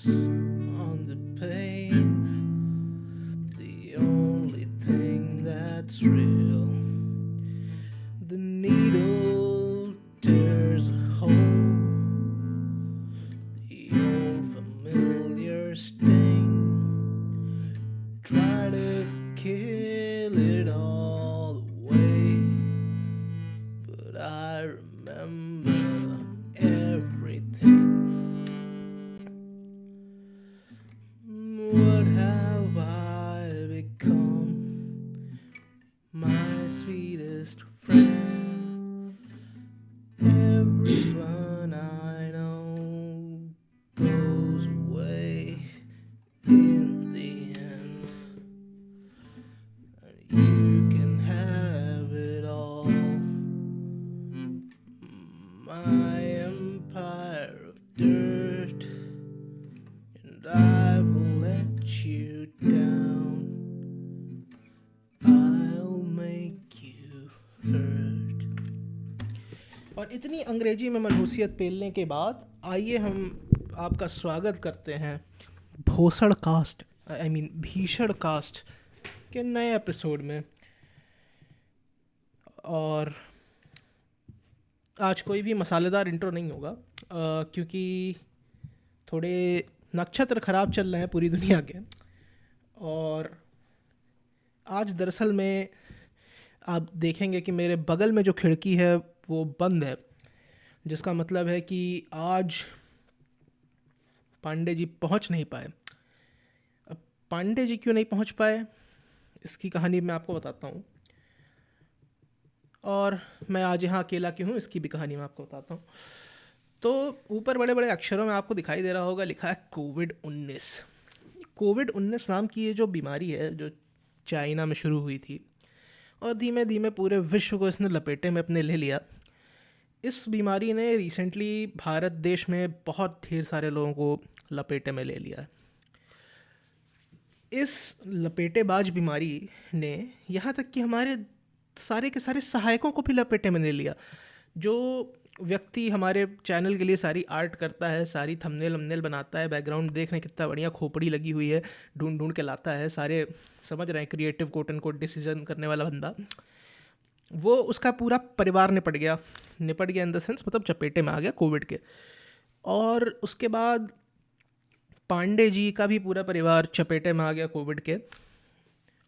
on the pain. The only thing that's real. The needle tears a hole. The old familiar sting. Try to kill it all away. But I remember everything. What have I become? My sweetest friend. Everyone I know goes away in the end. And you can have it all. My empire of dirt. And I will let you down. I'll make you hurt. और इतनी अंग्रेजी में मनहूसियत पेलने के बाद आइए हम आपका स्वागत करते हैं भोसड़ कास्ट भीषण कास्ट के नए एपिसोड में। और आज कोई भी मसालेदार इंट्रो नहीं होगा क्योंकि थोड़े नक्षत्र ख़राब चल रहे हैं पूरी दुनिया के। और आज दरअसल में आप देखेंगे कि मेरे बगल में जो खिड़की है वो बंद है, जिसका मतलब है कि आज पांडे जी पहुंच नहीं पाए। अब पांडे जी क्यों नहीं पहुंच पाए इसकी कहानी मैं आपको बताता हूँ, और मैं आज यहाँ अकेला क्यों हूँ इसकी भी कहानी मैं आपको बताता हूँ। तो ऊपर बड़े बड़े अक्षरों में आपको दिखाई दे रहा होगा, लिखा है कोविड-19। कोविड-19 नाम की ये जो बीमारी है जो चाइना में शुरू हुई थी और धीमे धीमे पूरे विश्व को इसने लपेटे में अपने ले लिया। इस बीमारी ने रिसेंटली भारत देश में बहुत ढेर सारे लोगों को लपेटे में ले लिया है। इस लपेटेबाज बीमारी ने यहाँ तक कि हमारे सारे के सारे सहायकों को भी लपेटे में ले लिया। जो व्यक्ति हमारे चैनल के लिए सारी आर्ट करता है, सारी थंबनेल वंबनेल बनाता है, बैकग्राउंड देख रहे हैं कितना बढ़िया खोपड़ी लगी हुई है, ढूंढ ढूंढ के लाता है, सारे समझ रहे हैं creative quote end quote decision करने वाला बंदा, वो उसका पूरा परिवार निपट गया इन द सेंस मतलब चपेटे में आ गया कोविड के। और उसके बाद पांडे जी का भी पूरा परिवार चपेटे में आ गया कोविड के।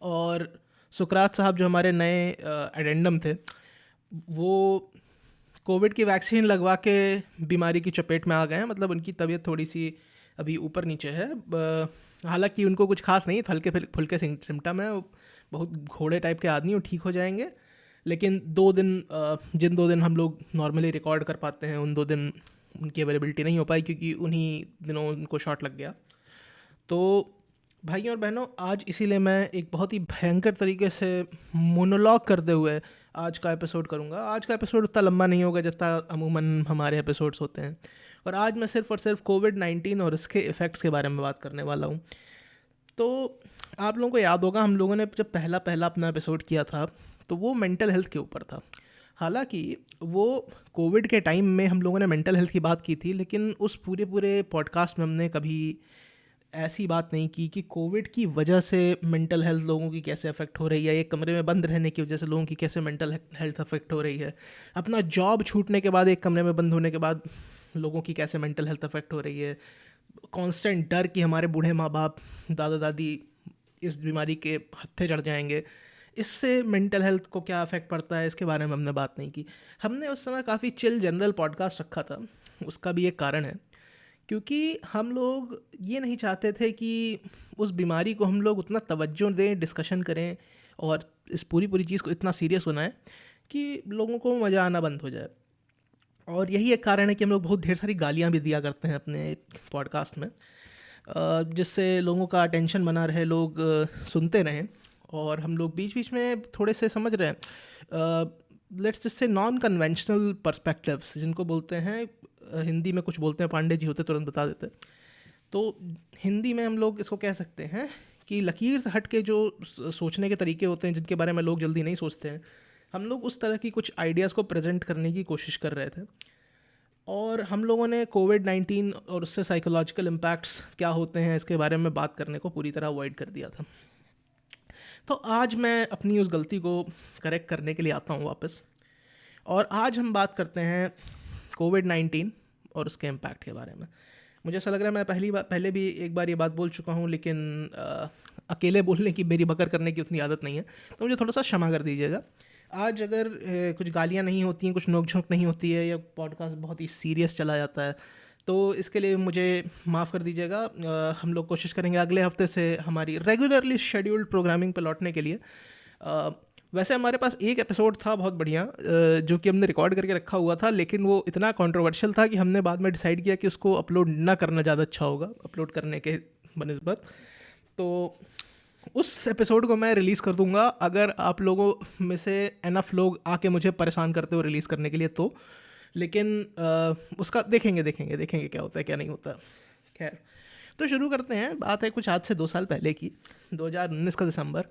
और सुकरात साहब जो हमारे नए एडेंडम थे वो कोविड की वैक्सीन लगवा के बीमारी की चपेट में आ गए हैं। मतलब उनकी तबीयत थोड़ी सी अभी ऊपर नीचे है, हालांकि उनको कुछ खास नहीं, हल्के फुल्के सिम्टम है, बहुत घोड़े टाइप के आदमी, वो ठीक हो जाएंगे। लेकिन जिन 2 दिन हम लोग नॉर्मली रिकॉर्ड कर पाते हैं उन 2 दिन उनकी अवेलेबिलिटी नहीं हो पाई क्योंकि उन्हीं दिनों उनको शॉट लग गया। तो भाइयों और बहनों, आज इसीलिए मैं एक बहुत ही भयंकर तरीके से मोनोलॉग करते हुए आज का एपिसोड करूँगा। आज का एपिसोड उतना लंबा नहीं होगा जितना अमूमन हमारे एपिसोड्स होते हैं, और आज मैं सिर्फ और सिर्फ कोविड-19 और इसके इफ़ेक्ट्स के बारे में बात करने वाला हूँ। तो आप लोगों को याद होगा हम लोगों ने जब पहला अपना एपिसोड किया था तो वो मेंटल हेल्थ के ऊपर था। हालांकि वो कोविड के टाइम में हम लोगों ने मेंटल हेल्थ की बात की थी, लेकिन उस पूरे पॉडकास्ट में हमने कभी ऐसी बात नहीं की कि कोविड की वजह से मेंटल हेल्थ लोगों की कैसे अफेक्ट हो रही है, एक कमरे में बंद रहने की वजह से लोगों की कैसे मेंटल हेल्थ अफेक्ट हो रही है, अपना जॉब छूटने के बाद एक कमरे में बंद होने के बाद लोगों की कैसे मेंटल हेल्थ अफेक्ट हो रही है, कांस्टेंट डर कि हमारे बूढ़े माँ बाप दादा दादी इस बीमारी के हत्थे चढ़ जाएंगे, इससे मेंटल हेल्थ को क्या अफेक्ट पड़ता है, इसके बारे में हमने बात नहीं की। हमने उस समय काफ़ी चिल जनरल पॉडकास्ट रखा था। उसका भी एक कारण है क्योंकि हम लोग ये नहीं चाहते थे कि उस बीमारी को हम लोग उतना तवज्जो दें, डिस्कशन करें और इस पूरी चीज़ को इतना सीरियस बनाएं कि लोगों को मज़ा आना बंद हो जाए। और यही एक कारण है कि हम लोग बहुत ढेर सारी गालियाँ भी दिया करते हैं अपने पॉडकास्ट में, जिससे लोगों का अटेंशन बना रहे, लोग सुनते रहें। और हम लोग बीच बीच में थोड़े से समझ रहे हैं, let's just say non conventional perspectives जिनको बोलते हैं, हिंदी में कुछ बोलते हैं, पांडे जी होते तुरंत बता देते। तो हिंदी में हम लोग इसको कह सकते हैं कि लकीर से हट के जो सोचने के तरीके होते हैं जिनके बारे में लोग जल्दी नहीं सोचते हैं, हम लोग उस तरह की कुछ आइडियाज़ को प्रेजेंट करने की कोशिश कर रहे थे। और हम लोगों ने कोविड-19 और उससे साइकोलॉजिकल इम्पैक्ट्स क्या होते हैं इसके बारे में बात करने को पूरी तरह अवॉइड कर दिया था। तो आज मैं अपनी उस गलती को करेक्ट करने के लिए आता हूँ वापस, और आज हम बात करते हैं कोविड-19 और उसके इम्पैक्ट के बारे में। मुझे ऐसा लग रहा है मैं पहले भी एक बार ये बात बोल चुका हूँ, लेकिन अकेले बोलने की, मेरी बकर करने की उतनी आदत नहीं है, तो मुझे थोड़ा सा क्षमा कर दीजिएगा। आज अगर कुछ गालियाँ नहीं होती हैं, कुछ नोक-झोंक नहीं होती है, या पॉडकास्ट बहुत ही सीरियस चला जाता है, तो इसके लिए मुझे माफ़ कर दीजिएगा। हम लोग कोशिश करेंगे अगले हफ्ते से हमारी रेगुलरली शेड्यूल्ड प्रोग्रामिंग पे लौटने के लिए। वैसे हमारे पास एक एपिसोड था बहुत बढ़िया, जो कि हमने रिकॉर्ड करके रखा हुआ था, लेकिन वो इतना कंट्रोवर्शियल था कि हमने बाद में डिसाइड किया कि उसको अपलोड ना करना ज़्यादा अच्छा होगा अपलोड करने के बनिस्बत। तो उस एपिसोड को मैं रिलीज़ कर दूंगा अगर आप लोगों में से एनफ लोग आके मुझे परेशान करते हो रिलीज़ करने के लिए, तो लेकिन उसका देखेंगे क्या होता है क्या नहीं होता। खैर, तो शुरू करते हैं। बात है कुछ आज से 2 साल पहले की, 2019 का दिसंबर।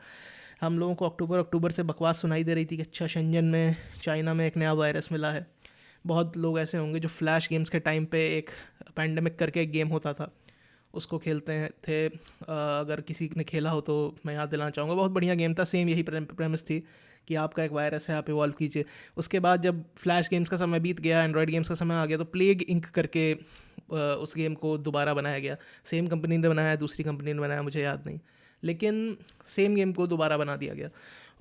हम लोगों को अक्टूबर से बकवास सुनाई दे रही थी कि अच्छा, शेंजन में, चाइना में एक नया वायरस मिला है। बहुत लोग ऐसे होंगे जो फ्लैश गेम्स के टाइम पे एक पैंडेमिक करके एक गेम होता था, उसको खेलते हैं थे। अगर किसी ने खेला हो तो मैं याद दिलाना चाहूँगा, बहुत बढ़िया गेम था। सेम यही प्रेमिस थी कि आपका एक वायरस है, आप इवॉल्व कीजिए। उसके बाद जब फ्लैश गेम्स का समय बीत गया, एंड्रॉयड गेम्स का समय आ गया, तो प्लेग इंक करके उस गेम को दोबारा बनाया गया। सेम कंपनी ने बनाया, दूसरी कंपनी ने बनाया, मुझे याद नहीं, लेकिन सेम गेम को दोबारा बना दिया गया।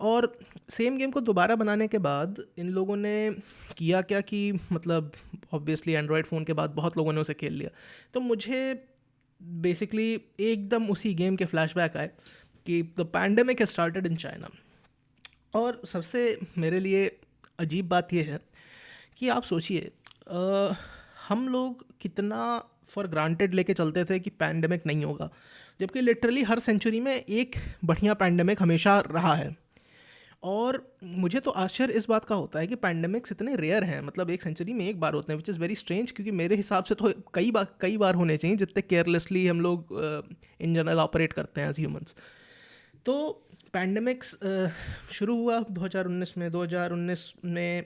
और सेम गेम को दोबारा बनाने के बाद इन लोगों ने किया क्या कि, मतलब ऑब्वियसली एंड्रॉयड फ़ोन के बाद बहुत लोगों ने उसे खेल लिया। तो मुझे बेसिकली एकदम उसी गेम के फ्लैशबैक आए कि the pandemic has started in China. और सबसे मेरे लिए अजीब बात यह है कि आप सोचिए, हम लोग कितना फॉर ग्रांटेड लेके चलते थे कि पैंडेमिक नहीं होगा, जबकि लिटरली हर सेंचुरी में एक बढ़िया पैंडेमिक हमेशा रहा है। और मुझे तो आश्चर्य इस बात का होता है कि पैंडेमिक्स इतने रेयर हैं, मतलब एक सेंचुरी में एक बार होते हैं, विच इज़ वेरी स्ट्रेंज, क्योंकि मेरे हिसाब से तो कई बार होने चाहिए, जितने केयरलेसली हम लोग इन जनरल ऑपरेट करते हैं एज ह्यूमंस। तो पैंडेमिक्स शुरू हुआ 2019 में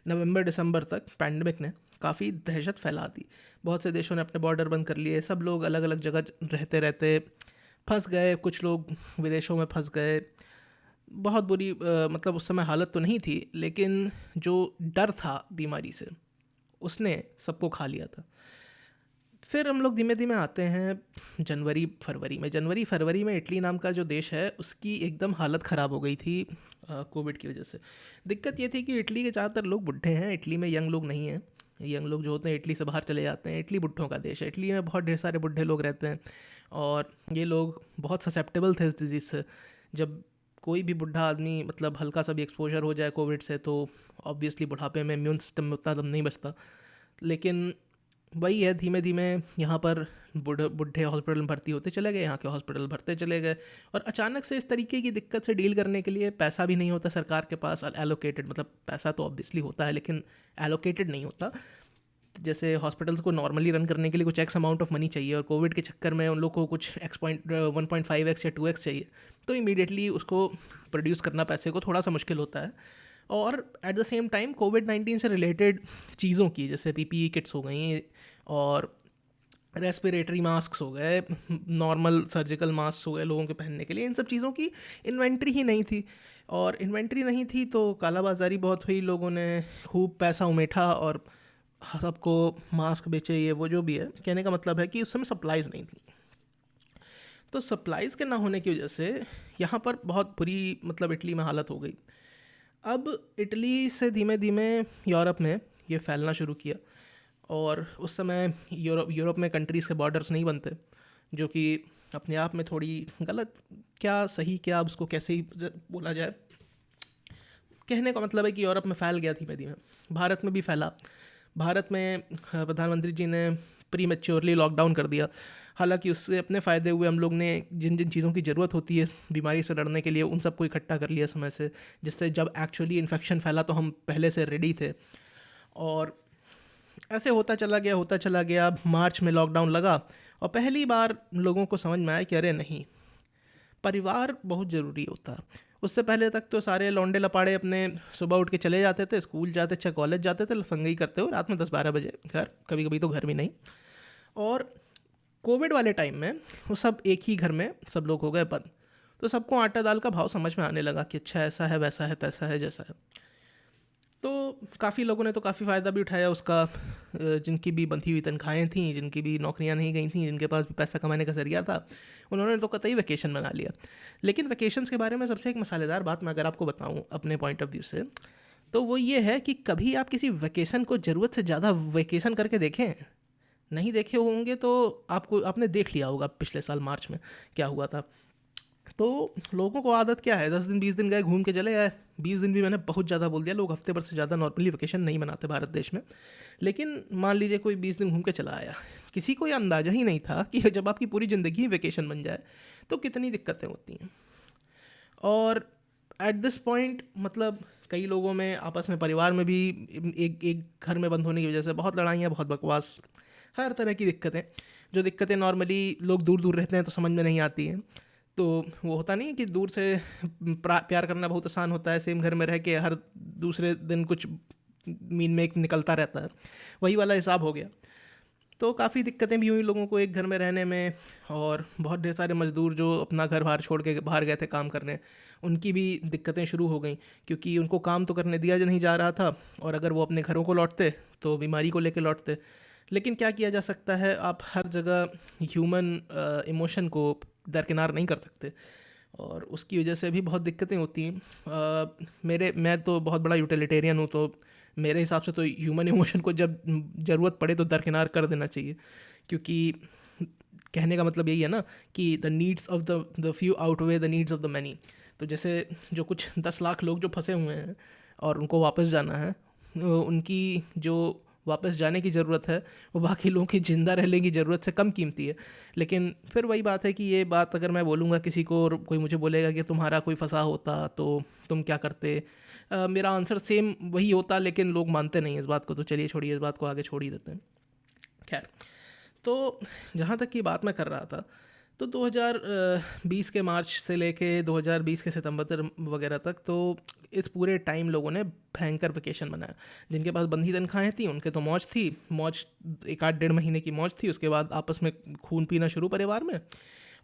नवंबर दिसंबर तक पैंडेमिक ने काफ़ी दहशत फैला दी। बहुत से देशों ने अपने बॉर्डर बंद कर लिए, सब लोग अलग अलग जगह रहते रहते फंस गए, कुछ लोग विदेशों में फंस गए। बहुत बुरी मतलब उस समय हालत तो नहीं थी, लेकिन जो डर था बीमारी से उसने सबको खा लिया था। फिर हम लोग धीमे धीमे आते हैं जनवरी फरवरी में इटली नाम का जो देश है उसकी एकदम हालत ख़राब हो गई थी कोविड की वजह से। दिक्कत ये थी कि इटली के ज़्यादातर लोग बुढ़े हैं, इटली में यंग लोग नहीं हैं। यंग लोग जो होते हैं इटली से बाहर चले जाते हैं। इटली बुढ़ों का देश है, इटली में बहुत ढेर सारे बुढ़े लोग रहते हैं, और ये लोग बहुत ससेप्टेबल थे इस डिजीज़ से। जब कोई भी बुढ़ा आदमी, मतलब हल्का सा भी एक्सपोजर हो जाए कोविड से, तो ऑब्वियसली बुढ़ापे में इम्यून सिस्टम में उतना दम नहीं बचता। लेकिन वही है, धीमे धीमे यहाँ पर बुढ़े हॉस्पिटल में भर्ती होते चले गए, यहाँ के हॉस्पिटल भरते चले गए। और अचानक से इस तरीके की दिक्कत से डील करने के लिए पैसा भी नहीं होता सरकार के पास एलोकेटेड, मतलब पैसा तो ऑब्वियसली होता है लेकिन एलोकेटेड नहीं होता। जैसे हॉस्पिटल्स को नॉर्मली रन करने के लिए कुछ एक्स अमाउंट ऑफ मनी चाहिए, और कोविड के चक्कर में उन लोग को कुछ 1.5x या 2x चाहिए, तो इमीडिएटली उसको प्रोड्यूस करना पैसे को थोड़ा सा मुश्किल होता है। और एट द सेम टाइम कोविड-19 से रिलेटेड चीज़ों की, जैसे पीपीई किट्स हो गई और रेस्पिरेटरी मास्क हो गए, नॉर्मल सर्जिकल मास्क हो गए लोगों के पहनने के लिए, इन सब चीज़ों की इन्वेंट्री ही नहीं थी। और इन्वेंट्री नहीं थी तो कालाबाजारी बहुत हुई, लोगों ने खूब पैसा उमेठा और सबको मास्क बेचे, ये वो जो भी है। कहने का मतलब है कि उस समय सप्लाइज़ नहीं थी, तो सप्लाइज़ के ना होने की वजह से यहाँ पर बहुत बुरी, मतलब इटली में हालत हो गई। अब इटली से धीमे धीमे यूरोप में ये फैलना शुरू किया, और उस समय यूरोप में कंट्रीज़ के बॉर्डर्स नहीं बनते, जो कि अपने आप में थोड़ी गलत, क्या सही क्या, अब उसको कैसे ही बोला जाए। कहने का मतलब है कि यूरोप में फैल गया धीमे धीमे, भारत में भी फैला। भारत में प्रधानमंत्री जी ने प्री मैच्योरली लॉकडाउन कर दिया। हालांकि उससे अपने फ़ायदे हुए, हम लोग ने जिन जिन चीज़ों की ज़रूरत होती है बीमारी से लड़ने के लिए उन सबको इकट्ठा कर लिया समय से, जिससे जब एक्चुअली इन्फेक्शन फैला तो हम पहले से रेडी थे। और ऐसे होता चला गया। मार्च में लॉकडाउन लगा और पहली बार लोगों को समझ में आया कि अरे नहीं, परिवार बहुत ज़रूरी होता है। उससे पहले तक तो सारे लौंडे लपाड़े अपने सुबह उठ के चले जाते थे, स्कूल जाते, चाहे कॉलेज जाते थे, लफंगई करते हुए रात में 10-12 बजे घर, कभी कभी तो घर भी नहीं। और कोविड वाले टाइम में वो सब एक ही घर में सब लोग हो गए बंद, तो सबको आटा दाल का भाव समझ में आने लगा कि अच्छा ऐसा है, वैसा है, तैसा है, जैसा है। तो काफ़ी लोगों ने तो काफ़ी फ़ायदा भी उठाया उसका, जिनकी भी बंधी हुई तनख्वाहें थीं, जिनकी भी नौकरियां नहीं गई थीं, जिनके पास भी पैसा कमाने का ज़रिया था, उन्होंने तो कतई वैकेशन बना लिया। लेकिन वैकेशंस के बारे में सबसे एक मसालेदार बात मैं अगर आपको बताऊं अपने पॉइंट ऑफ व्यू से, तो वो ये है कि कभी आप किसी वैकेशन को ज़रूरत से ज़्यादा वैकेशन करके देखें। नहीं देखे होंगे तो आपको आपने देख लिया होगा पिछले साल मार्च में क्या हुआ था। तो लोगों को आदत क्या है, 10 दिन 20 दिन गए, घूम के चले आए। 20 दिन भी मैंने बहुत ज़्यादा बोल दिया, लोग हफ्ते भर से ज़्यादा नॉर्मली वेकेशन नहीं मनाते भारत देश में। लेकिन मान लीजिए कोई 20 दिन घूम के चला आया, किसी को ये अंदाज़ा ही नहीं था कि जब आपकी पूरी ज़िंदगी ही वेकेशन बन जाए तो कितनी दिक्कतें होती हैं। और एट दिस पॉइंट मतलब कई लोगों में आपस में, परिवार में भी, एक एक घर में बंद होने की वजह से बहुत लड़ाइयाँ, बहुत बकवास, हर तरह की दिक्कतें, जो दिक्कतें नॉर्मली लोग दूर दूर रहते हैं तो समझ में नहीं आती हैं। तो वो होता नहीं है कि दूर से प्यार करना बहुत आसान होता है, सेम घर में रह के हर दूसरे दिन कुछ मीन में एक निकलता रहता है, वही वाला हिसाब हो गया। तो काफ़ी दिक्कतें भी हुई लोगों को एक घर में रहने में। और बहुत ढेर सारे मज़दूर जो अपना घर बाहर छोड़ के बाहर गए थे काम करने, उनकी भी दिक्कतें शुरू हो गई, क्योंकि उनको काम तो करने दिया नहीं जा रहा था, और अगर वो अपने घरों को लौटते तो बीमारी को लेकर लौटते। लेकिन क्या किया जा सकता है, आप हर जगह ह्यूमन इमोशन को दरकिनार नहीं कर सकते, और उसकी वजह से भी बहुत दिक्कतें होती हैं। मैं तो बहुत बड़ा यूटिलिटेरियन हूँ, तो मेरे हिसाब से तो ह्यूमन इमोशन को जब ज़रूरत पड़े तो दरकिनार कर देना चाहिए, क्योंकि कहने का मतलब यही है ना कि the needs of the few outweigh the needs of the many. तो जैसे जो कुछ 10 लाख लोग जो फंसे हुए हैं और उनको वापस जाना है, उनकी जो वापस जाने की ज़रूरत है वो बाकी लोगों की ज़िंदा रहने की ज़रूरत से कम कीमती है। लेकिन फिर वही बात है कि ये बात अगर मैं बोलूँगा किसी को और कोई मुझे बोलेगा कि तुम्हारा कोई फंसा होता तो तुम क्या करते, मेरा आंसर सेम वही होता, लेकिन लोग मानते नहीं इस बात को, तो चलिए छोड़िए, इस बात को आगे छोड़ ही देते हैं। खैर, तो जहाँ तक की बात मैं कर रहा था, तो 2020 के मार्च से लेके 2020 के सितंबर वगैरह तक, तो इस पूरे टाइम लोगों ने भयंकर वेकेशन मनाया। जिनके पास बंधी तनख्वाहें थी उनके तो मौज थी, मौज 1-8 1.5 महीने की मौज थी, उसके बाद आपस में खून पीना शुरू परिवार में।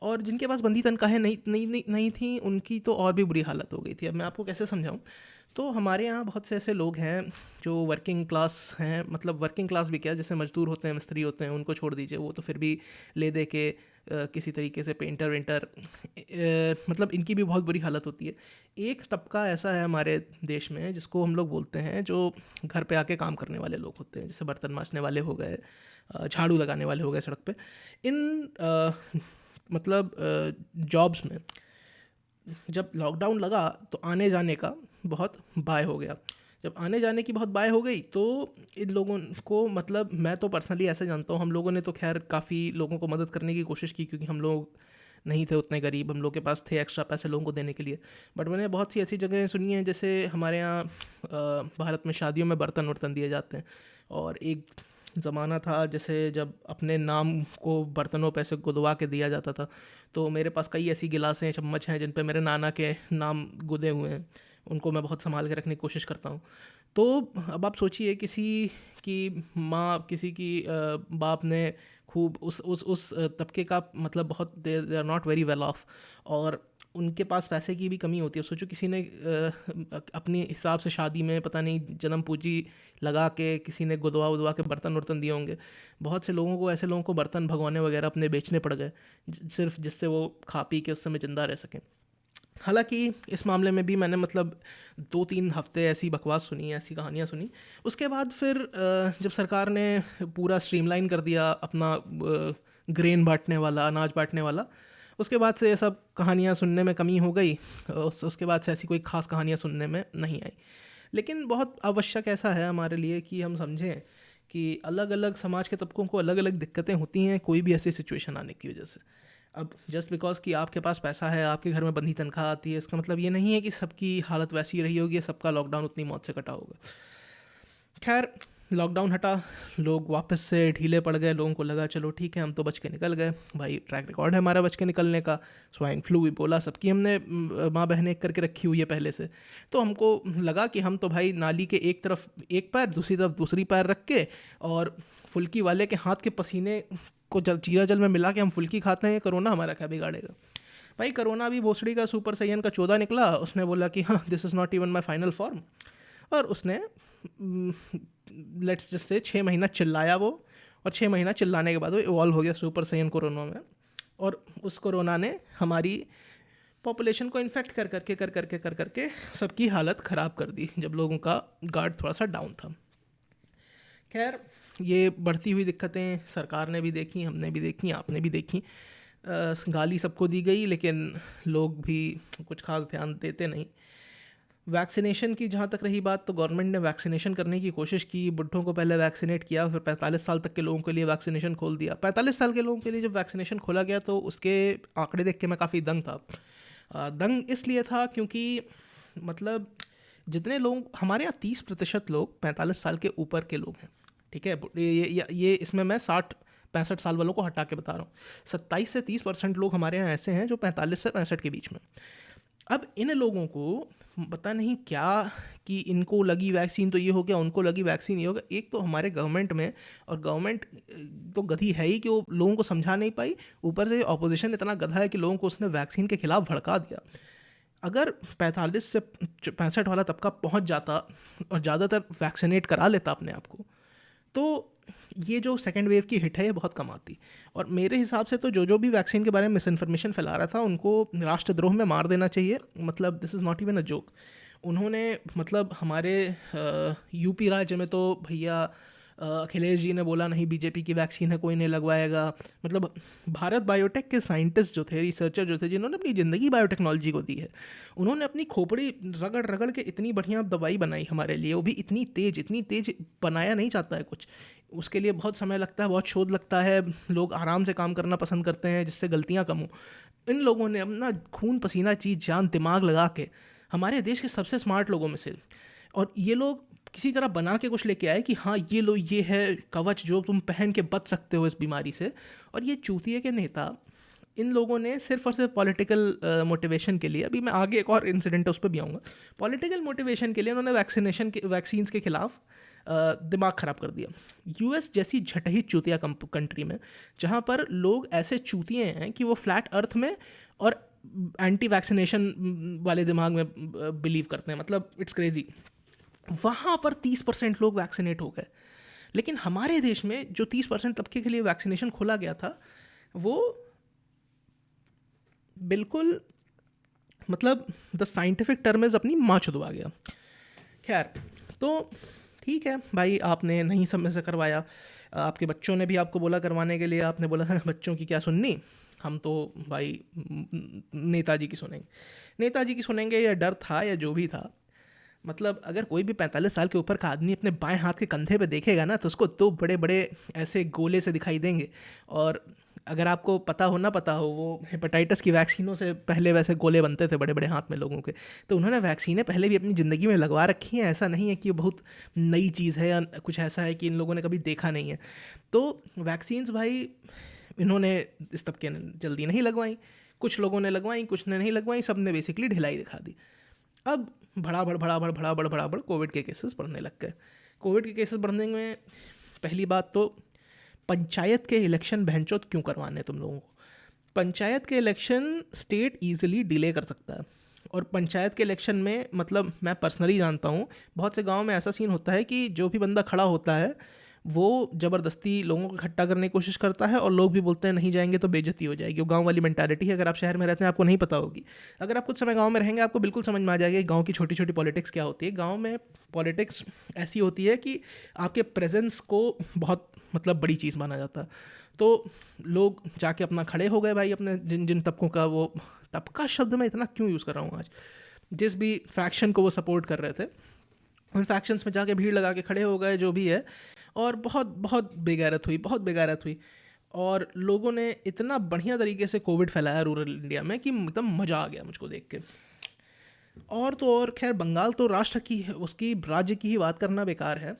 और जिनके पास बंधी तनख्वाहें नहीं थी, उनकी तो और भी बुरी हालत हो गई थी। अब मैं आपको कैसे समझाऊं। तो हमारे यहाँ बहुत से ऐसे लोग हैं जो वर्किंग क्लास हैं, मतलब वर्किंग क्लास भी क्या, जैसे मजदूर होते हैं, मिस्त्री होते हैं, उनको छोड़ दीजिए, वो तो फिर भी ले दे के किसी तरीके से पेंटर वेंटर, मतलब इनकी भी बहुत बुरी हालत होती है। एक तबका ऐसा है हमारे देश में जिसको हम लोग बोलते हैं, जो घर पे आके काम करने वाले लोग होते हैं, जैसे बर्तन मांजने वाले हो गए, झाड़ू लगाने वाले हो गए सड़क पे। इन मतलब जॉब्स में जब लॉकडाउन लगा तो आने जाने का बहुत बाय हो गया। जब आने जाने की बहुत बाय हो गई तो इन लोगों को, मतलब मैं तो पर्सनली ऐसे जानता हूँ, हम लोगों ने तो खैर काफ़ी लोगों को मदद करने की कोशिश की, क्योंकि हम लोग नहीं थे उतने गरीब, हम लोग के पास थे एक्स्ट्रा पैसे लोगों को देने के लिए। बट मैंने बहुत सी ऐसी जगह सुनी हैं, जैसे हमारे यहाँ भारत में शादियों में बर्तन वर्तन दिए जाते हैं। और एक ज़माना था जैसे जब अपने नाम को बर्तनों पे से गुदवा के दिया जाता था। तो मेरे पास कई ऐसी गिलासें, चम्मच हैं जिन पे मेरे नाना के नाम गुदे हुए हैं, उनको मैं बहुत संभाल के रखने की कोशिश करता हूँ। तो अब आप सोचिए, किसी की माँ, किसी की बाप ने खूब उस तबके का, मतलब बहुत, they are not very well off, और उनके पास पैसे की भी कमी होती है। अब सोचो किसी ने अपने हिसाब से शादी में पता नहीं जन्म पूंजी लगा के किसी ने गुदवा उदवा के बर्तन वर्तन दिए होंगे। बहुत से लोगों को, ऐसे लोगों को बर्तन भगवाने वगैरह अपने बेचने पड़ गए, सिर्फ जिससे वो खा पी के उस समय ज़िंदा रह सकें। हालांकि इस मामले में भी मैंने मतलब 2-3 हफ्ते ऐसी बकवास सुनी, ऐसी कहानियाँ सुनी। उसके बाद फिर जब सरकार ने पूरा स्ट्रीमलाइन कर दिया अपना ग्रेन बांटने वाला, अनाज बांटने वाला, उसके बाद से ये सब कहानियाँ सुनने में कमी हो गई। उसके बाद से ऐसी कोई ख़ास कहानियाँ सुनने में नहीं आई। लेकिन बहुत आवश्यक ऐसा है हमारे लिए कि हम समझें कि अलग अलग समाज के तबकों को अलग अलग दिक्कतें होती हैं कोई भी ऐसी सिचुएशन आने की वजह से। अब जस्ट बिकॉज कि आपके पास पैसा है, आपके घर में बंधी तनख्वाह आती है, इसका मतलब ये नहीं है कि सबकी हालत वैसी रही होगी, सबका लॉकडाउन उतनी मौत से कटा होगा। खैर, लॉकडाउन हटा, लोग वापस से ढीले पड़ गए, लोगों को लगा चलो ठीक है हम तो बच के निकल गए, भाई ट्रैक रिकॉर्ड है हमारा बच के निकलने का, स्वाइन फ्लू भी बोला सबकी हमने माँ बहनें करके रखी हुई है पहले से। तो हमको लगा कि हम तो भाई नाली के एक तरफ एक पैर, दूसरी तरफ दूसरी पैर रख के, और फुल्की वाले के हाथ के पसीने को जीरा जल में मिला के हम फुल्की खाते हैं, कोरोना हमारा क्या बिगाड़ेगा। भाई कोरोना भी भोसड़ी का सुपर सैयन का 14 निकला, उसने बोला कि हाँ this is not even my final form, और उसने लेट्स जस्ट से 6 महीना चिल्लाया वो, और 6 महीना चिल्लाने के बाद वो इवॉल्व हो गया सुपर सैयन कोरोना में। और उस कोरोना ने हमारी पॉपुलेशन को इन्फेक्ट कर करके सबकी हालत ख़राब कर दी जब लोगों का गार्ड थोड़ा सा डाउन था। खैर, ये बढ़ती हुई दिक्कतें सरकार ने भी देखी, हमने भी देखी, आपने भी देखी, गाली सबको दी गई, लेकिन लोग भी कुछ खास ध्यान देते नहीं। वैक्सीनेशन की जहाँ तक रही बात, तो गवर्नमेंट ने वैक्सीनेशन करने की कोशिश की, बुढ़ों को पहले वैक्सीनेट किया, फिर 45 साल तक के लोगों के लिए वैक्सीनेशन खोल दिया। 45 साल के लोगों के लिए जब वैक्सीनेशन खोला गया तो उसके आंकड़े देख के मैं काफ़ी दंग था। दंग इसलिए था क्योंकि मतलब जितने लोग हमारे यहाँ 30% लोग 45 साल के ऊपर के लोग हैं, ठीक है, ये इसमें मैं 60-65 साल वालों को हटा के बता रहा हूँ। 27 से 30% लोग हमारे यहाँ ऐसे हैं जो 45 से 65 के बीच में। अब इन लोगों को पता नहीं क्या कि इनको लगी वैक्सीन तो ये हो गया, उनको लगी वैक्सीन ये हो गया। एक तो हमारे गवर्नमेंट में, और गवर्नमेंट तो गधी है ही कि वो लोगों को समझा नहीं पाई, ऊपर से ऑपोजिशन इतना गधा है कि लोगों को उसने वैक्सीन के खिलाफ भड़का दिया। अगर 45 से 65 वाला तबका पहुंच जाता और ज़्यादातर वैक्सीनेट करा लेता अपने आप को, तो ये जो सेकेंड वेव की हिट है ये बहुत कम आती। और मेरे हिसाब से तो जो भी वैक्सीन के बारे में मिस इन्फॉर्मेशन फैला रहा था उनको राष्ट्रद्रोह में मार देना चाहिए। मतलब this is not even a joke. उन्होंने मतलब हमारे यूपी राज्य में तो भैया अखिलेश जी ने बोला नहीं बीजेपी की वैक्सीन है कोई नहीं लगवाएगा। मतलब भारत बायोटेक के साइंटिस्ट जो थे, रिसर्चर जो थे, जिन्होंने अपनी ज़िंदगी बायोटेक्नोलॉजी को दी है, उन्होंने अपनी खोपड़ी रगड़ रगड़ के इतनी बढ़िया दवाई बनाई हमारे लिए, वो भी इतनी तेज बनाया नहीं जाता है कुछ, उसके लिए बहुत समय लगता है, बहुत शोध लगता है, लोग आराम से काम करना पसंद करते हैं जिससे गलतियाँ कम हो। इन लोगों ने अपना खून पसीना चीज जान दिमाग लगा के हमारे देश के सबसे स्मार्ट लोगों में से, और ये लोग किसी तरह बना के कुछ लेके आए कि हाँ ये लो ये है कवच जो तुम पहन के बच सकते हो इस बीमारी से। और ये चूतिए के नेता इन लोगों ने सिर्फ और सिर्फ पॉलिटिकल मोटिवेशन के लिए, अभी मैं आगे एक और इंसिडेंट है उस पर भी आऊँगा, पॉलिटिकल मोटिवेशन के लिए उन्होंने वैक्सीन्स के खिलाफ दिमाग ख़राब कर दिया। यूएस जैसी झटही चूतिया कंट्री में जहाँ पर लोग ऐसे चूतिए हैं कि वो फ्लैट अर्थ में और एंटी वैक्सीनेशन वाले दिमाग में बिलीव करते हैं, मतलब इट्स क्रेजी। वहाँ पर 30% लोग वैक्सीनेट हो गए, लेकिन हमारे देश में जो 30% तबके के लिए वैक्सीनेशन खोला गया था वो बिल्कुल मतलब द साइंटिफिक टर्म इज़ अपनी माँ छुदवा गया। खैर, तो ठीक है भाई, आपने नहीं समय से करवाया, आपके बच्चों ने भी आपको बोला करवाने के लिए, आपने बोला बच्चों की क्या सुननी, हम तो भाई नेताजी की सुनेंगे, नेताजी की सुनेंगे, या डर था या जो भी था। मतलब अगर कोई भी 45 साल के ऊपर का आदमी अपने बाएं हाथ के कंधे पे देखेगा ना तो उसको दो बड़े बड़े ऐसे गोले से दिखाई देंगे। और अगर आपको पता हो ना पता हो, वो हेपेटाइटिस की वैक्सीनों से पहले वैसे गोले बनते थे बड़े बड़े हाथ में लोगों के, तो उन्होंने वैक्सीनें पहले भी अपनी ज़िंदगी में लगवा रखी हैं। ऐसा नहीं है कि ये बहुत नई चीज़ है या कुछ ऐसा है कि इन लोगों ने कभी देखा नहीं है। तो वैक्सीन्स भाई इन्होंने इस तबके ने जल्दी नहीं लगवाई, कुछ लोगों ने लगवाई, कुछ ने नहीं लगवाई, सब ने बेसिकली ढिलाई दिखा दी। अब भड़ाभड़ कोविड के केसेस बढ़ने लग गए। कोविड के केसेस बढ़ने में पहली बात तो पंचायत के इलेक्शन बहनचोद क्यों करवाने तुम लोगों को। पंचायत के इलेक्शन स्टेट ईजिली डिले कर सकता है, और पंचायत के इलेक्शन में मतलब मैं पर्सनली जानता हूँ बहुत से गांव में ऐसा सीन होता है कि जो भी बंदा खड़ा होता है वो ज़बरदस्ती लोगों को इकट्ठा करने की कोशिश करता है, और लोग भी बोलते हैं नहीं जाएंगे तो बेइज्जती हो जाएगी। वो गांव वाली मेंटालिटी है। अगर आप शहर में रहते हैं आपको नहीं पता होगी, अगर आप कुछ समय गांव में रहेंगे आपको बिल्कुल समझ में आ जाएगा गांव की छोटी छोटी पॉलिटिक्स क्या होती है। गांव में पॉलिटिक्स ऐसी होती है कि आपके प्रेजेंस को बहुत मतलब बड़ी चीज़ माना जाता है। तो लोग जाके अपना खड़े हो गए भाई, अपने जिन जिन तबकों का, वो तबका शब्द मैं इतना क्यों यूज़ कर रहा हूँ आज, जिस भी फ्रैक्शन को वो सपोर्ट कर रहे थे उन फैक्शंस में जाके भीड़ लगा के खड़े हो गए जो भी है, और बहुत बहुत बेगैरत हुई, बहुत बेगैरत हुई। और लोगों ने इतना बढ़िया तरीके से कोविड फैलाया रूरल इंडिया में कि एकदम मज़ा आ गया मुझको देख के। और तो और खैर, बंगाल तो राष्ट्र की उसकी राज्य की ही बात करना बेकार है।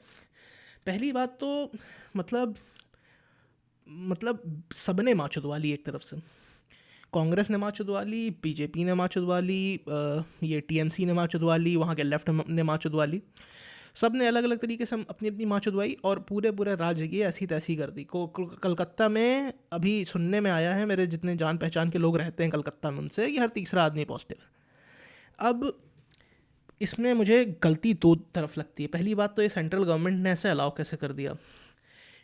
पहली बात तो मतलब मतलब सबने माँ चुदवा ली एक तरफ से। कांग्रेस ने माँ चुदवा ली, बीजेपी ने माँ चुदवा ली, ये टीएमसी ने माँ चुदवा ली, वहाँ के लेफ्ट ने माँ चुदवा ली। सब ने अलग अलग तरीके से अपनी अपनी माँ चुदवाई और पूरे पूरे राज्य की ऐसी तैसी कर दी। कलकत्ता में अभी सुनने में आया है, मेरे जितने जान पहचान के लोग रहते हैं कलकत्ता में, उनसे कि हर तीसरा आदमी पॉजिटिव है। अब इसमें मुझे गलती दो तरफ लगती है। पहली बात तो ये सेंट्रल गवर्नमेंट ने ऐसे अलाउ कैसे कर दिया।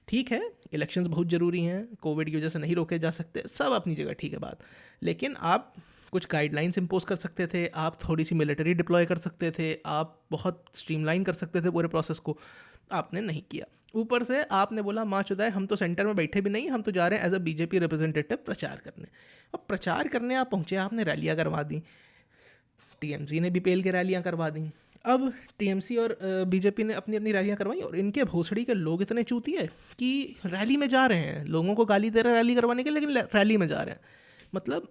ठीक है, इलेक्शंस बहुत ज़रूरी हैं, कोविड की वजह से नहीं रोके जा सकते, सब अपनी जगह ठीक है बात, लेकिन आप कुछ गाइडलाइंस इम्पोज कर सकते थे, आप थोड़ी सी मिलिट्री डिप्लॉय कर सकते थे, आप बहुत स्ट्रीमलाइन कर सकते थे पूरे प्रोसेस को, आपने नहीं किया। ऊपर से आपने बोला माँ चुदाए हम तो सेंटर में बैठे भी नहीं, हम तो जा रहे हैं एज अ बीजेपी रिप्रेजेंटेटिव प्रचार करने। अब प्रचार करने आप पहुँचे, आपने रैलियाँ करवा दी, टीएमसी ने भी पेल के रैलियाँ करवा दी। अब टीएमसी और बीजेपी ने अपनी अपनी रैलियाँ करवाई और इनके भोसड़ी के लोग इतने चूतिए कि रैली में जा रहे हैं, लोगों को गाली दे रहे हैं रैली करवाने के, लेकिन रैली में जा रहे हैं। मतलब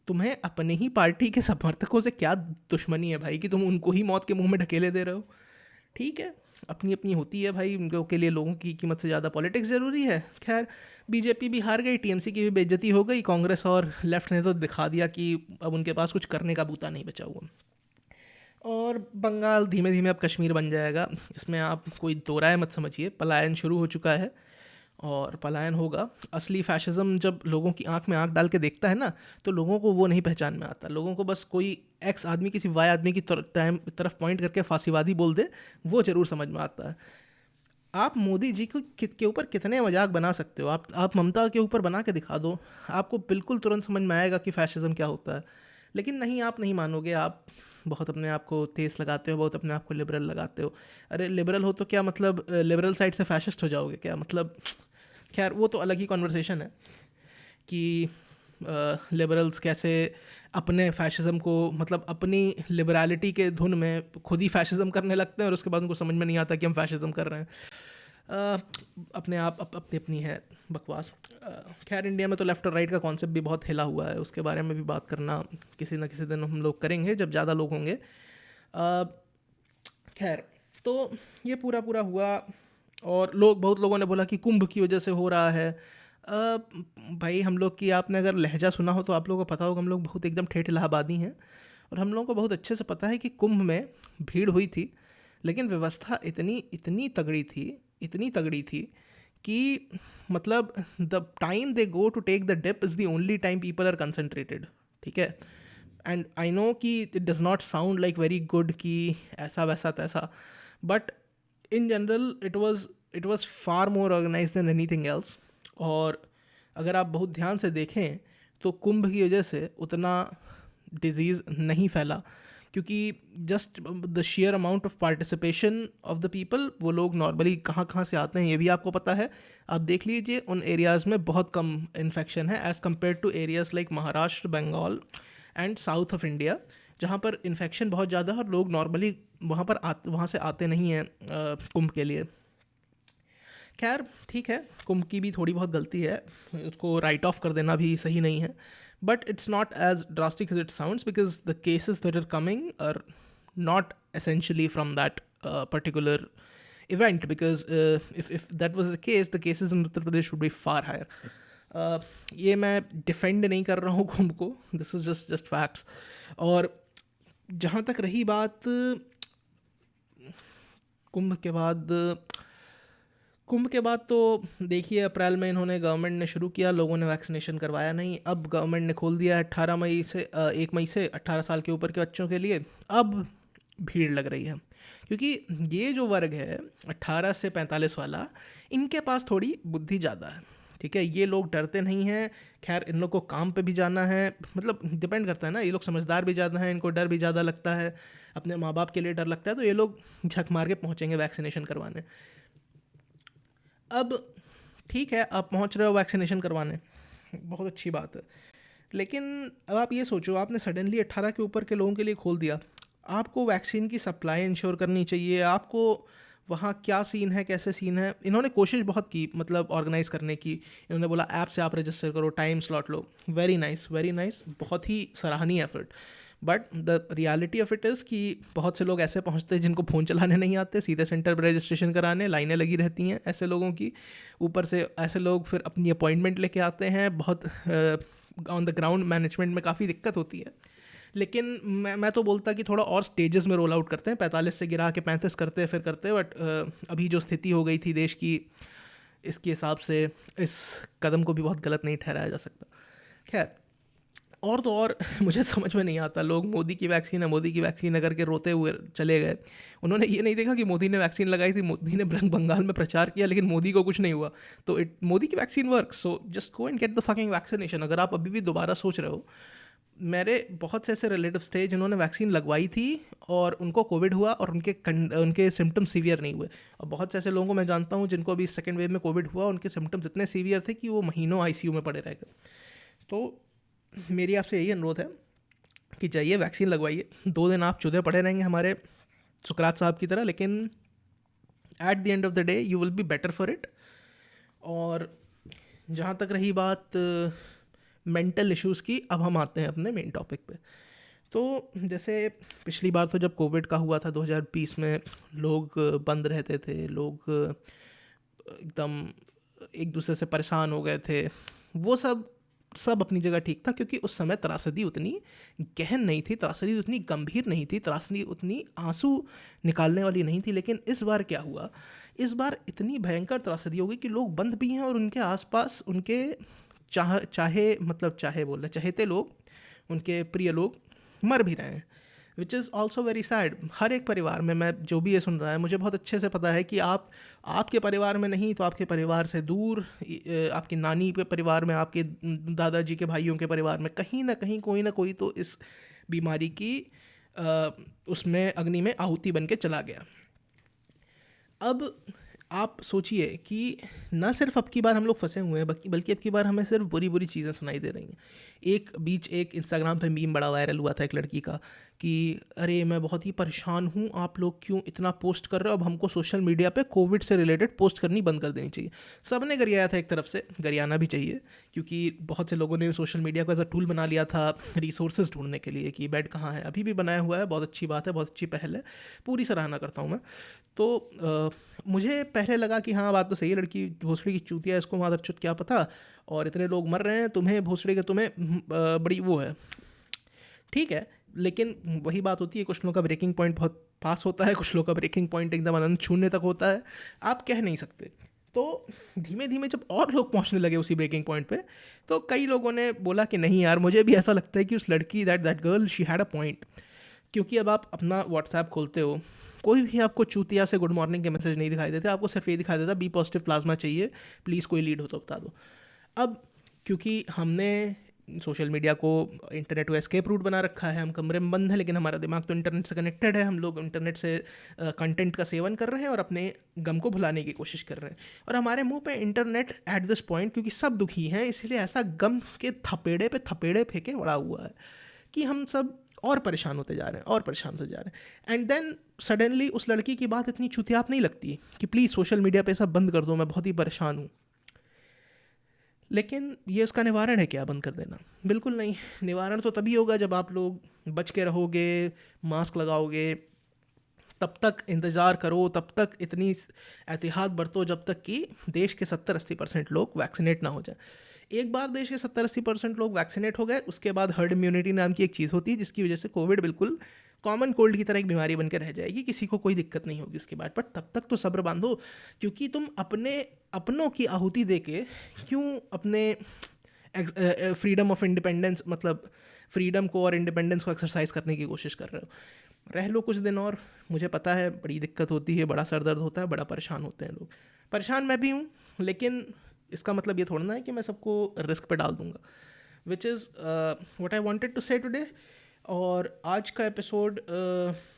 तुम्हें अपने ही पार्टी के समर्थकों से क्या दुश्मनी है भाई कि तुम उनको ही मौत के मुंह में ढकेले दे रहे हो। ठीक है, अपनी अपनी होती है भाई, उनको के लिए लोगों की कीमत से ज़्यादा पॉलिटिक्स ज़रूरी है। खैर, बीजेपी भी हार गई, टीएमसी की भी बेइज्जती हो गई, कांग्रेस और लेफ्ट ने तो दिखा दिया कि अब उनके पास कुछ करने का बूता नहीं बचा हुआ। और बंगाल धीमे धीमे अब कश्मीर बन जाएगा, इसमें आप कोई दो राय मत समझिए। पलायन शुरू हो चुका है और पलायन होगा। असली फैशिज्म जब लोगों की आंख में आंख डाल के देखता है ना, तो लोगों को वो नहीं पहचान में आता। लोगों को बस कोई एक्स आदमी किसी वाई आदमी की तरफ पॉइंट करके फांसीवादी बोल दे, वो ज़रूर समझ में आता है। आप मोदी जी को के ऊपर कितने मजाक बना सकते हो, आप ममता के ऊपर बना के दिखा दो, आपको बिल्कुल तुरंत समझ में आएगा कि फैशिज्म क्या होता है। लेकिन नहीं, आप नहीं मानोगे, आप बहुत अपने आप को तेज लगाते हो, बहुत अपने आप को लिबरल लगाते हो। अरे लिबरल हो तो क्या मतलब लिबरल साइड से फैशिस्ट हो जाओगे क्या, मतलब खैर वो तो अलग ही कॉन्वर्सेशन है कि लिबरल्स कैसे अपने फैशिज्म को, मतलब अपनी लिबरलिटी के धुन में खुद ही फैशिज्म करने लगते हैं और उसके बाद उनको समझ में नहीं आता कि हम फैशिज्म कर रहे हैं। अपने आप अपनी अपनी है बकवास। खैर, इंडिया में तो लेफ़्ट और राइट का कॉन्सेप्ट भी बहुत हिला हुआ है, उसके बारे में भी बात करना किसी ना किसी दिन हम लोग करेंगे जब ज़्यादा लोग होंगे। खैर, तो ये पूरा पूरा हुआ और बहुत लोगों ने बोला कि कुंभ की वजह से हो रहा है। भाई हम लोग की, आपने अगर लहजा सुना हो तो आप लोगों को पता होगा, हम लोग बहुत एकदम ठेठ इलाहाबादी हैं और हम लोगों को बहुत अच्छे से पता है कि कुंभ में भीड़ हुई थी, लेकिन व्यवस्था इतनी इतनी तगड़ी थी, इतनी तगड़ी थी कि मतलब the time they go to take the dip is the only time people are concentrated. ठीक है, एंड आई नो कि it does not sound like very good कि ऐसा वैसा तैसा, but in general it was far more organise than anything else. और अगर आप बहुत ध्यान से देखें तो कुंभ की वजह से उतना डिजीज़ नहीं फैला, क्योंकि just the share amount of participation of the people, वो लोग नॉर्मली कहाँ कहाँ से आते हैं ये भी आपको पता है। आप देख लीजिए, उन एरियाज़ में बहुत कम इन्फेक्शन है as compare to areas like Maharashtra, Bengal and south of India, जहाँ पर इन्फेक्शन बहुत ज़्यादा है और लोग नॉर्मली वहाँ से आते नहीं हैं कुंभ के लिए। खैर ठीक है, कुंभ की भी थोड़ी बहुत गलती है, उसको राइट ऑफ कर देना भी सही नहीं है, but it's not as drastic as it sounds because the cases that are coming are not essentially from that particular event, because if that was the case, the cases in Uttar Pradesh would be far higher. ये मैं defend नहीं कर रहा हूँ कुंभ को, this is just facts. और जहाँ तक रही बात कुंभ के बाद तो देखिए, अप्रैल में इन्होंने गवर्नमेंट ने शुरू किया, लोगों ने वैक्सीनेशन करवाया नहीं, अब गवर्नमेंट ने खोल दिया है 1 मई से 18 साल के ऊपर के बच्चों के लिए। अब भीड़ लग रही है, क्योंकि ये जो वर्ग है 18 से 45 वाला, इनके पास थोड़ी बुद्धि ज़्यादा है। ठीक है, ये लोग डरते नहीं हैं। खैर, इन लोग को काम पे भी जाना है, मतलब डिपेंड करता है ना, ये लोग समझदार भी ज़्यादा हैं, इनको डर भी ज़्यादा लगता है, अपने माँ बाप के लिए डर लगता है, तो ये लोग झक मार के पहुँचेंगे वैक्सीनेशन करवाने। अब ठीक है, आप पहुँच रहे हो वैक्सीनेशन करवाने, बहुत अच्छी बात है, लेकिन अब आप ये सोचो, आपने सडनली 18 के ऊपर के लोगों के लिए खोल दिया, आपको वैक्सीन की सप्लाई इंश्योर करनी चाहिए, आपको वहाँ क्या सीन है, कैसे सीन है। इन्होंने कोशिश बहुत की, मतलब ऑर्गेनाइज़ करने की, इन्होंने बोला ऐप से आप रजिस्टर करो, टाइम स्लॉट लो, वेरी नाइस, बहुत ही सराहनीय effort, but the reality of it is कि बहुत से लोग ऐसे पहुंचते हैं जिनको फ़ोन चलाने नहीं आते, सीधे सेंटर पर रजिस्ट्रेशन कराने लाइनें लगी रहती हैं ऐसे लोगों की। ऊपर से ऐसे लोग फिर अपनी अपॉइंटमेंट लेके आते हैं, बहुत ऑन द ग्राउंड मैनेजमेंट में काफ़ी दिक्कत होती है। लेकिन मैं तो बोलता कि थोड़ा और स्टेजेस में रोल आउट करते हैं, 45 से गिरा के 35 करते हैं फिर करते हैं, बट अभी जो स्थिति हो गई थी देश की, इसके हिसाब से इस कदम को भी बहुत गलत नहीं ठहराया जा सकता। खैर, और तो और मुझे समझ में नहीं आता, लोग मोदी की वैक्सीन है, मोदी की वैक्सीन है करके रोते हुए चले गए। उन्होंने ये नहीं देखा कि मोदी ने वैक्सीन लगाई थी, मोदी ने बंगाल में प्रचार किया, लेकिन मोदी को कुछ नहीं हुआ। तो मोदी की vaccine work, so just go and get the fucking vaccination. अगर आप अभी भी दोबारा सोच रहे हो, मेरे बहुत से ऐसे रिलेटिव्स थे जिन्होंने वैक्सीन लगवाई थी और उनको कोविड हुआ और उनके सिम्टम्स सीवियर नहीं हुए। और बहुत से ऐसे लोगों को मैं जानता हूँ जिनको अभी सेकेंड वेव में कोविड हुआ, उनके सिम्टम्स इतने सीवियर थे कि वो महीनों आईसीयू में पड़े रह गए। तो मेरी आपसे यही अनुरोध है कि जाइए वैक्सीन लगवाइए। 2 दिन आप चुदे पड़े रहेंगे हमारे सुकरात साहब की तरह, लेकिन at the end of the day you will be better for it. और जहाँ तक रही बात मेंटल इश्यूज़ की, अब हम आते हैं अपने मेन टॉपिक पे। तो जैसे पिछली बार तो जब कोविड का हुआ था 2020 में, लोग बंद रहते थे, लोग एकदम एक दूसरे से परेशान हो गए थे। वो सब अपनी जगह ठीक था, क्योंकि उस समय त्रासदी उतनी गहन नहीं थी, त्रासदी उतनी गंभीर नहीं थी, त्रासदी उतनी आंसू निकालने वाली नहीं थी। लेकिन इस बार क्या हुआ, इस बार इतनी भयंकर त्रासदी हो गई कि लोग बंद भी हैं और उनके आसपास उनके चाहते लोग, उनके प्रिय लोग मर भी रहे हैं, which is also very sad. हर एक परिवार में, मैं जो भी ये सुन रहा है, मुझे बहुत अच्छे से पता है कि आपके परिवार में नहीं तो आपके परिवार से दूर, आपकी नानी के परिवार में, आपके दादाजी के भाइयों के परिवार में, कहीं ना कहीं कोई ना कोई तो इस बीमारी की उसमें अग्नि में आहुति बन के चला गया। अब आप सोचिए कि ना सिर्फ अब की बार हम लोग फंसे हुए हैं, बल्कि अब की बार हमें सिर्फ बुरी बुरी चीज़ें सुनाई दे रही हैं। एक इंस्टाग्राम पे मीम बड़ा वायरल हुआ था एक लड़की का कि अरे मैं बहुत ही परेशान हूँ, आप लोग क्यों इतना पोस्ट कर रहे हो, अब हमको सोशल मीडिया पे कोविड से रिलेटेड पोस्ट करनी बंद कर देनी चाहिए। सब ने गरियाया था, एक तरफ से गरियाना भी चाहिए, क्योंकि बहुत से लोगों ने सोशल मीडिया को एज अ टूल बना लिया था रिसोर्सेज ढूंढने के लिए कि बेड कहाँ है। अभी भी बनाया हुआ है, बहुत अच्छी बात है, बहुत अच्छी पहल है, पूरी सराहना करता हूँ मैं। तो मुझे पहले लगा कि हाँ बात तो सही है, लड़की भोसड़ी की चूतिया, इसको मादरचोद क्या पता, और इतने लोग मर रहे हैं, तुम्हें भोसड़ी के तुम्हें बड़ी वो है, ठीक है। लेकिन वही बात होती है, कुछ लोगों का ब्रेकिंग पॉइंट बहुत पास होता है, कुछ लोगों का ब्रेकिंग पॉइंट एकदम अनंत शून्य तक होता है, आप कह नहीं सकते। तो धीमे धीमे जब और लोग पहुंचने लगे उसी ब्रेकिंग पॉइंट पे, तो कई लोगों ने बोला कि नहीं यार, मुझे भी ऐसा लगता है कि उस लड़की that girl she had a point. क्योंकि अब आप अपना व्हाट्सएप खोलते हो, कोई भी आपको चूतिया से गुड मॉर्निंग के मैसेज नहीं दिखाई देते, आपको सिर्फ ये दिखाई देता बी पॉजिटिव प्लाज्मा चाहिए, प्लीज़ कोई लीड हो तो बता दो। अब क्योंकि हमने सोशल मीडिया को, इंटरनेट को एस्केप रूट बना रखा है, हम कमरे में बंद हैं, लेकिन हमारा दिमाग तो इंटरनेट से कनेक्टेड है, हम लोग इंटरनेट से कंटेंट का सेवन कर रहे हैं और अपने गम को भुलाने की कोशिश कर रहे हैं। और हमारे मुंह पे इंटरनेट एट दिस पॉइंट, क्योंकि सब दुखी हैं, इसलिए ऐसा गम के थपेड़े पे थपेड़े फेंके बड़ा हुआ है कि हम सब और परेशान होते जा रहे हैं, और परेशान होते जा रहे हैं। एंड देन सडनली उस लड़की की बात इतनी चुतियाप नहीं लगती कि प्लीज़ सोशल मीडिया पे सब बंद कर दो, मैं बहुत ही परेशान हूँ। लेकिन ये उसका निवारण है क्या, बंद कर देना? बिल्कुल नहीं। निवारण तो तभी होगा जब आप लोग बच के रहोगे, मास्क लगाओगे, तब तक इंतज़ार करो, तब तक इतनी एहतियात बरतो जब तक कि देश के 70-80% लोग वैक्सीनेट ना हो जाए। एक बार देश के 70-80% लोग वैक्सीनेट हो गए, उसके बाद हर्ड इम्यूनिटी नाम की एक चीज़ होती है, जिसकी वजह से कोविड बिल्कुल कॉमन कोल्ड की तरह एक बीमारी बनकर रह जाएगी, किसी को कोई दिक्कत नहीं होगी उसके बाद। बट तब तक तो सब्र बांधो, क्योंकि तुम अपनों की आहुति दे के क्यों अपने फ्रीडम ऑफ इंडिपेंडेंस, मतलब फ्रीडम को और इंडिपेंडेंस को एक्सरसाइज करने की कोशिश कर रहे हो? रह लो कुछ दिन और। मुझे पता है बड़ी दिक्कत होती है, बड़ा सर दर्द होता है, बड़ा परेशान होते हैं लोग, परेशान मैं भी हूँ, लेकिन इसका मतलब ये थोड़ा ना है कि मैं सबको रिस्क पे डाल दूँगा, which is what I wanted to say today. और आज का एपिसोड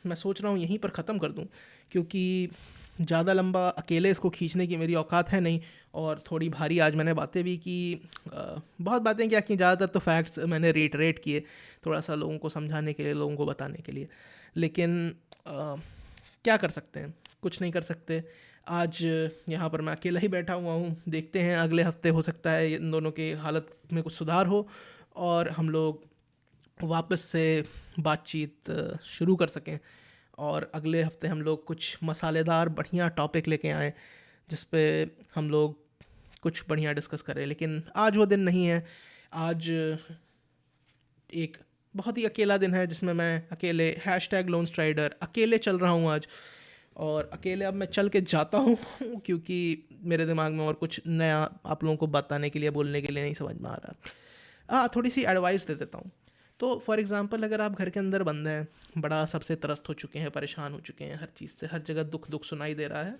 मैं सोच रहा हूँ यहीं पर ख़त्म कर दूँ, क्योंकि ज़्यादा लंबा अकेले इसको खींचने की मेरी औकात है नहीं, और थोड़ी भारी आज मैंने बातें भी की, बहुत बातें क्या की, ज़्यादातर तो फैक्ट्स मैंने रेट किए थोड़ा सा लोगों को समझाने के लिए, लोगों को बताने के लिए। लेकिन क्या कर सकते हैं, कुछ नहीं कर सकते। आज यहाँ पर मैं अकेला ही बैठा हुआ हूँ, देखते हैं अगले हफ्ते हो सकता है इन दोनों की हालत में कुछ सुधार हो और हम लोग वापस से बातचीत शुरू कर सकें, और अगले हफ्ते हम लोग कुछ मसालेदार बढ़िया टॉपिक लेके आएँ जिस पे हम लोग कुछ बढ़िया डिस्कस करें। लेकिन आज वो दिन नहीं है। आज एक बहुत ही अकेला दिन है जिसमें मैं अकेले हैशटैग लोन स्ट्राइडर अकेले चल रहा हूँ आज। और अकेले अब मैं चल के जाता हूँ क्योंकि मेरे दिमाग में और कुछ नया आप लोगों को बताने के लिए, बोलने के लिए नहीं समझ में आ रहा। थोड़ी सी एडवाइस दे देता हूँ। तो फॉर एग्ज़ाम्पल, अगर आप घर के अंदर बंद हैं, बड़ा सबसे त्रस्त हो चुके हैं, परेशान हो चुके हैं, हर चीज़ से हर जगह दुख दुख सुनाई दे रहा है,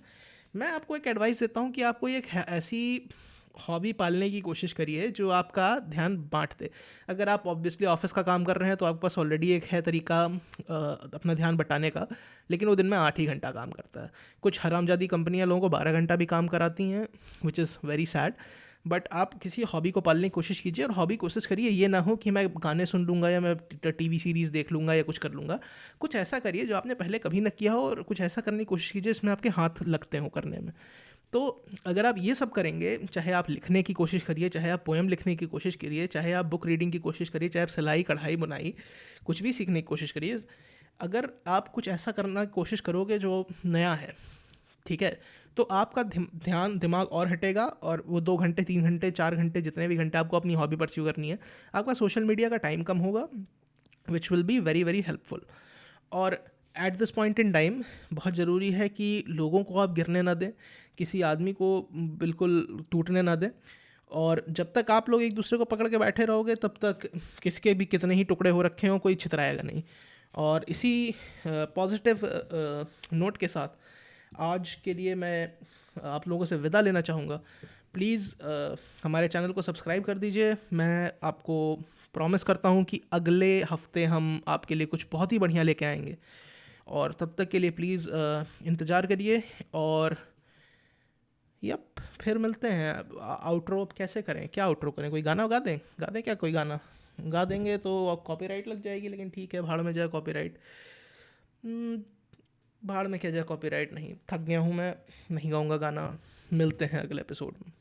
मैं आपको एक एडवाइस देता हूँ कि आप कोई एक ऐसी हॉबी पालने की कोशिश करिए जो आपका ध्यान बांट दे। अगर आप ऑब्वियसली ऑफिस का काम कर रहे हैं तो आपके पास ऑलरेडी एक है तरीका अपना ध्यान बटाने का, लेकिन वो दिन में 8 ही घंटा काम करता है। कुछ हरामजादी कंपनियां लोगों को 12 घंटा भी काम कराती हैं, which is very sad. But आप किसी हॉबी को पालने की कोशिश कीजिए, और हॉबी कोशिश करिए ये ना हो कि मैं गाने सुन लूँगा या मैं टीवी सीरीज़ देख लूँगा या कुछ कर लूँगा। कुछ ऐसा करिए जो आपने पहले कभी ना किया हो, और कुछ ऐसा करने की कोशिश कीजिए जिसमें आपके हाथ लगते हों करने में। तो अगर आप ये सब करेंगे, चाहे आप लिखने की कोशिश करिए, चाहे आप पोएम लिखने की कोशिश करिए, चाहे आप बुक रीडिंग की कोशिश करिए, चाहे आप सिलाई कढ़ाई बुनाई कुछ भी सीखने की कोशिश करिए, अगर आप कुछ ऐसा करना की कोशिश करोगे जो नया है, ठीक है, तो आपका ध्यान दिमाग और हटेगा, और वो 2 घंटे 3 घंटे 4 घंटे जितने भी घंटे आपको अपनी हॉबी परस्यू करनी है, आपका सोशल मीडिया का टाइम कम होगा, which will be very very helpful. और at this point in time बहुत ज़रूरी है कि लोगों को आप गिरने ना दें, किसी आदमी को बिल्कुल टूटने ना दें। और जब तक आप लोग एक दूसरे को पकड़ के बैठे रहोगे, तब तक किसके भी कितने ही टुकड़े हो रखे हों, कोई छितराएगा नहीं। और इसी पॉजिटिव नोट के साथ आज के लिए मैं आप लोगों से विदा लेना चाहूँगा। प्लीज़ हमारे चैनल को सब्सक्राइब कर दीजिए। मैं आपको प्रॉमिस करता हूँ कि अगले हफ्ते हम आपके लिए कुछ बहुत ही बढ़िया लेके आएंगे, और तब तक के लिए प्लीज़ इंतज़ार करिए। और यप, फिर मिलते हैं। आउटरो कैसे करें, क्या आउटरो करें, कोई गाना गा दें क्या, कोई गाना गा देंगे तो कॉपीराइट लग जाएगी, लेकिन ठीक है, भाड़ में जाए कॉपीराइट। भाड़ में क्या जाए कॉपीराइट, नहीं, थक गया हूँ मैं, नहीं गाऊंगा गाना। मिलते हैं अगले एपिसोड में।